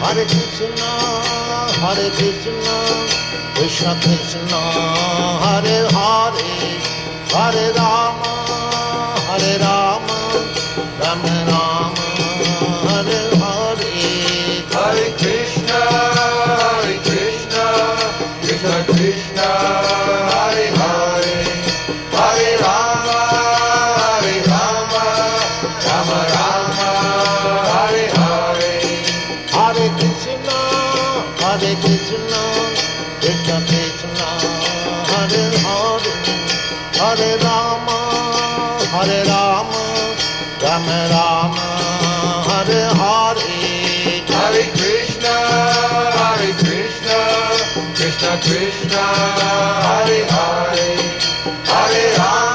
Hare Krishna, Krishna Krishna, Hare Hare, Hare Rama, Rama Rama, Hare Hare. Hare Krishna, Krishna Krishna, Hare Hare, Hare Rama, Rama Rama, Hare Hare. Hare Krishna, Krishna Krishna, Hare Hare, Hare Rama, Rama Rama, Hare Hare. Hare Krishna, Krishna Krishna, Hare Hare, Hare Rama.